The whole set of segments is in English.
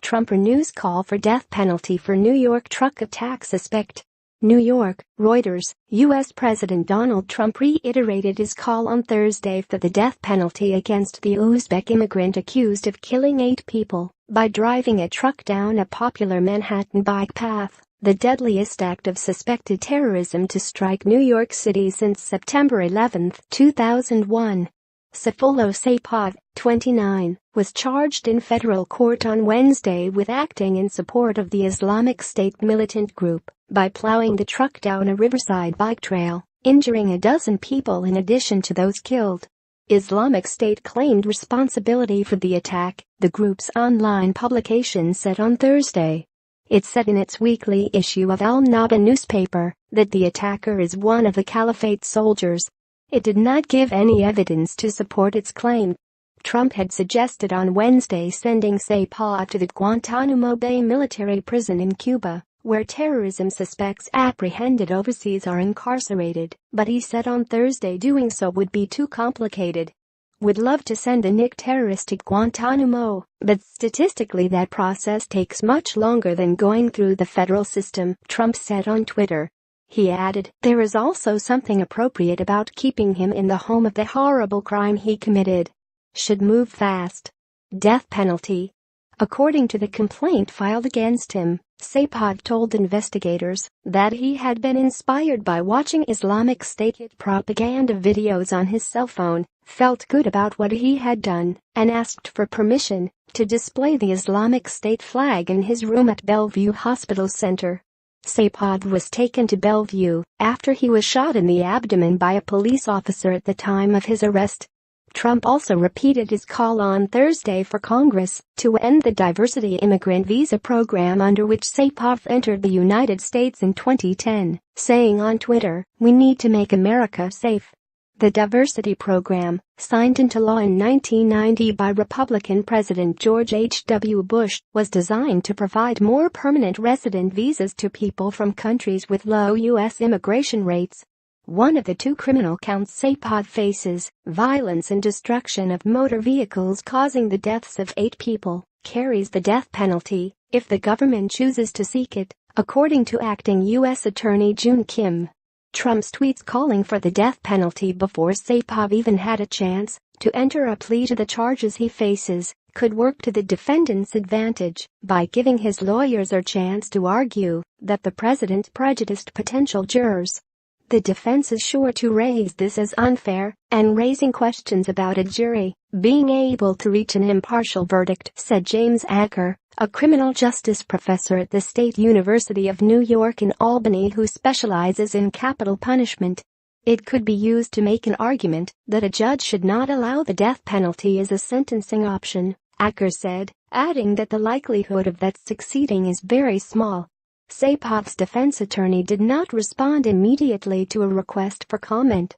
Trump renews call for death penalty for New York truck attack suspect. New York, Reuters. U.S. President Donald Trump reiterated his call on Thursday for the death penalty against the Uzbek immigrant accused of killing 8 people by driving a truck down a popular Manhattan bike path, the deadliest act of suspected terrorism to strike New York City since September 11, 2001. Sayfullo Saipov, 29, was charged in federal court on Wednesday with acting in support of the Islamic State militant group by plowing the truck down a riverside bike trail, injuring a dozen people in addition to those killed. Islamic State claimed responsibility for the attack, the group's online publication said on Thursday. It said in its weekly issue of Al-Naba newspaper that the attacker is one of the Caliphate soldiers. It did not give any evidence to support its claim. Trump had suggested on Wednesday sending Saipov to the Guantanamo Bay military prison in Cuba, where terrorism suspects apprehended overseas are incarcerated, but he said on Thursday doing so would be too complicated. "Would love to send a NIC terrorist to Guantanamo, but statistically that process takes much longer than going through the federal system," Trump said on Twitter. He added, "There is also something appropriate about keeping him in the home of the horrible crime he committed. Should move fast." Death penalty. According to the complaint filed against him, Saipov told investigators that he had been inspired by watching Islamic State hit propaganda videos on his cell phone, felt good about what he had done, and asked for permission to display the Islamic State flag in his room at Bellevue Hospital Center. Saipov was taken to Bellevue after he was shot in the abdomen by a police officer at the time of his arrest. Trump also repeated his call on Thursday for Congress to end the diversity immigrant visa program under which Saipov entered the United States in 2010, saying on Twitter, "We need to make America safe." The diversity program, signed into law in 1990 by Republican President George H.W. Bush, was designed to provide more permanent resident visas to people from countries with low U.S. immigration rates. One of the 2 criminal counts Saipov faces, violence and destruction of motor vehicles causing the deaths of 8 people, carries the death penalty if the government chooses to seek it, according to acting U.S. Attorney June Kim. Trump's tweets calling for the death penalty before Saipov even had a chance to enter a plea to the charges he faces could work to the defendant's advantage by giving his lawyers a chance to argue that the president prejudiced potential jurors. The defense is sure to raise this as unfair and raising questions about a jury being able to reach an impartial verdict, said James Acker, a criminal justice professor at the State University of New York in Albany who specializes in capital punishment. It could be used to make an argument that a judge should not allow the death penalty as a sentencing option, Acker said, adding that the likelihood of that succeeding is very small. Saipov's defense attorney did not respond immediately to a request for comment.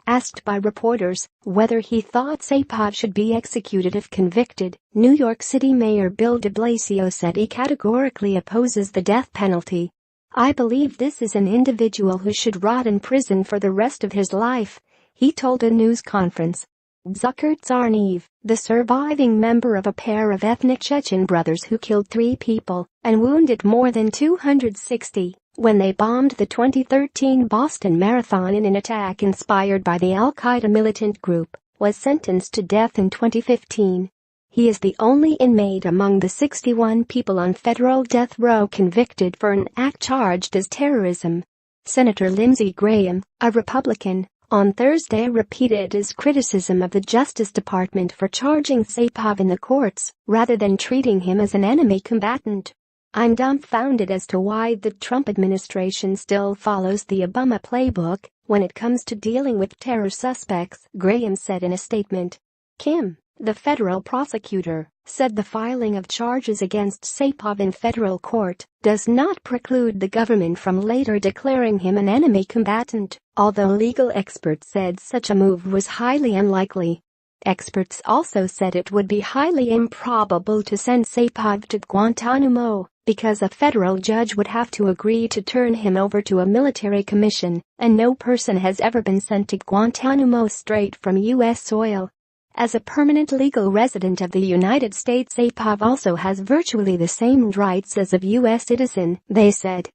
Asked by reporters whether he thought Saipov should be executed if convicted, New York City Mayor Bill de Blasio said he categorically opposes the death penalty. "I believe this is an individual who should rot in prison for the rest of his life," he told a news conference. Dzhokhar Tsarnaev, the surviving member of a pair of ethnic Chechen brothers who killed 3 people and wounded more than 260 when they bombed the 2013 Boston Marathon in an attack inspired by the Al-Qaeda militant group, was sentenced to death in 2015. He is the only inmate among the 61 people on federal death row convicted for an act charged as terrorism. Senator Lindsey Graham, a Republican, on Thursday repeated his criticism of the Justice Department for charging Saipov in the courts rather than treating him as an enemy combatant. "I'm dumbfounded as to why the Trump administration still follows the Obama playbook when it comes to dealing with terror suspects," Graham said in a statement. Kim, the federal prosecutor, said the filing of charges against Saipov in federal court does not preclude the government from later declaring him an enemy combatant, although legal experts said such a move was highly unlikely. Experts also said it would be highly improbable to send Saipov to Guantanamo because a federal judge would have to agree to turn him over to a military commission, and no person has ever been sent to Guantanamo straight from U.S. soil. As a permanent legal resident of the United States, Saipov also has virtually the same rights as a U.S. citizen, they said.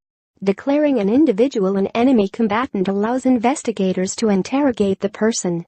Declaring an individual an enemy combatant allows investigators to interrogate the person